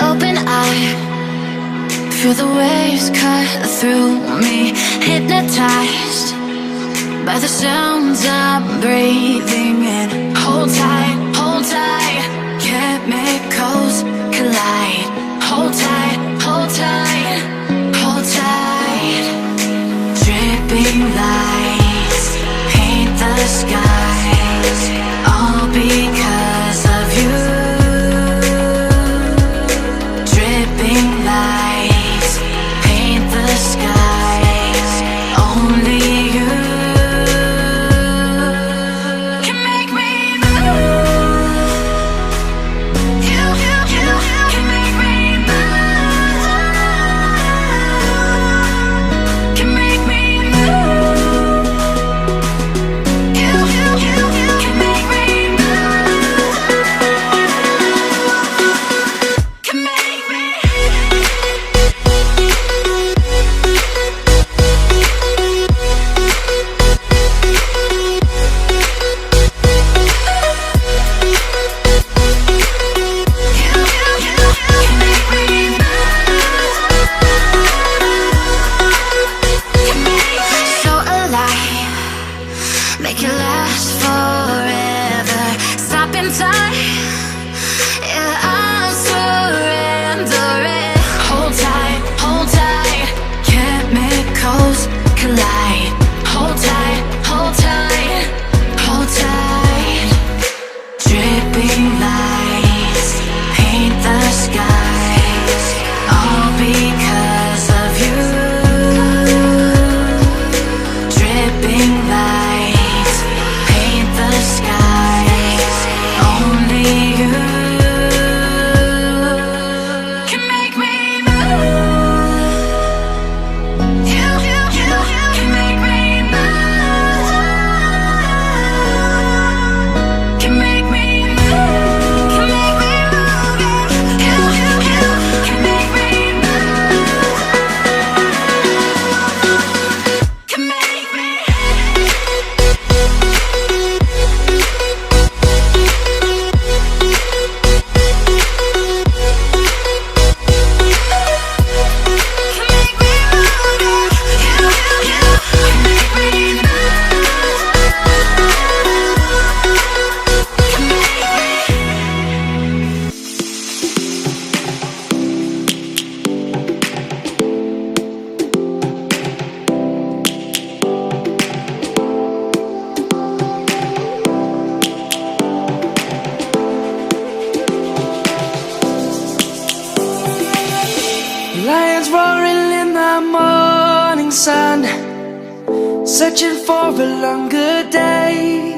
Open eye, feel the waves cut through me, hypnotized by the sounds I'm breathing in. Hold tight, chemicals collide. Hold tight, hold tight, hold tight. Dripping lights paint the skies, all because of you. Dripping lights paint the skies, only you can make me move. You can make me move. Can make me move. You can make me move. Can make me. So alive, make it last forever. Stop in time, yeah, I'm surrendering. Hold tight, chemicals collide. Hold tight, hold tight, hold tight. Dripping lights paint the skies, all because of you. Dripping lights paint the skies, only you can make me move. You can make me move. Can make me move. Can make me move. You can make me move. Can make me. Lions roaring in the morning sun, searching for a longer day.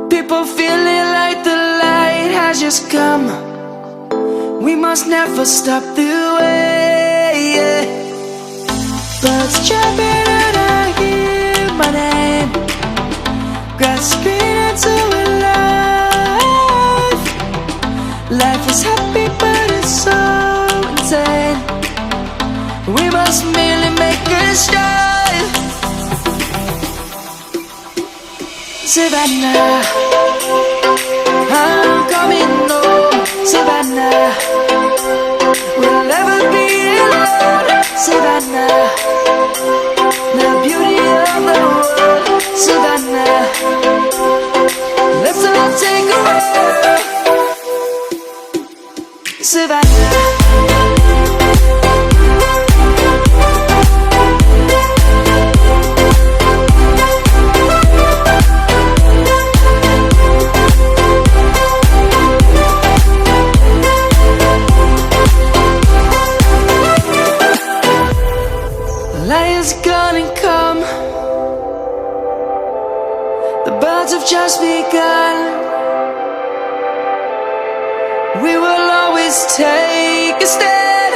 People feeling like the light has just come. We must never stop the way. Birds chirping and I hear my name, grasping into a life. Life is happy but it's so insane. We must merely make a start. Savannah, I'm coming home. Savannah, we'll never be alone. Savannah, the beauty of the world. Savannah, let's all take a ride. Savannah. has gone and come. The birds have just begun. We will always take a stand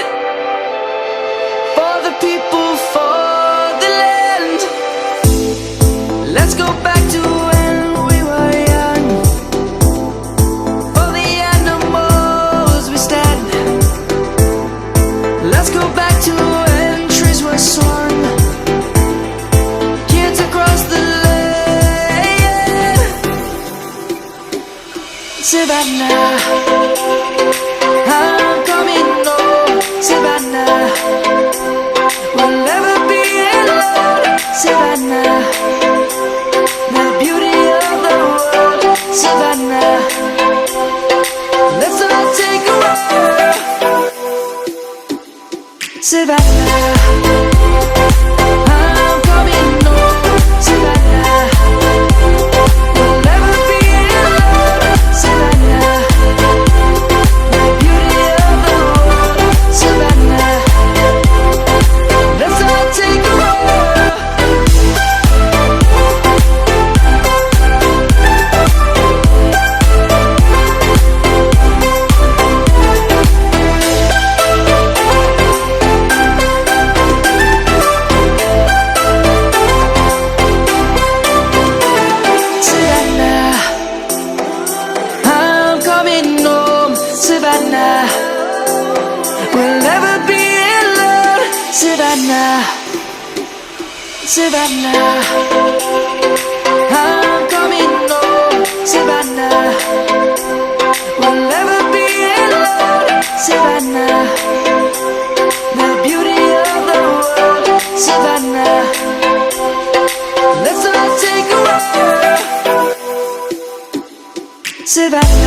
for the people, for the land. Let's go back to when we were young. For the animals we stand. Let's go back to when trees were swung. Kids across the land. Savannah, I'm coming home. Savannah, we'll never be alone. Savannah, the beauty of the world. Savannah, let's all take a walk. Savannah, I'm coming home. Savannah, we'll never be alone. Savannah, the beauty of the world. Savannah, let's all take a walk. Savannah, I'm coming home. Savannah, we'll never be alone. Savannah, Savannah, I'm coming home. Savannah, we'll never be alone. Savannah, the beauty of the world. Savannah, let's all take a walk. Savannah.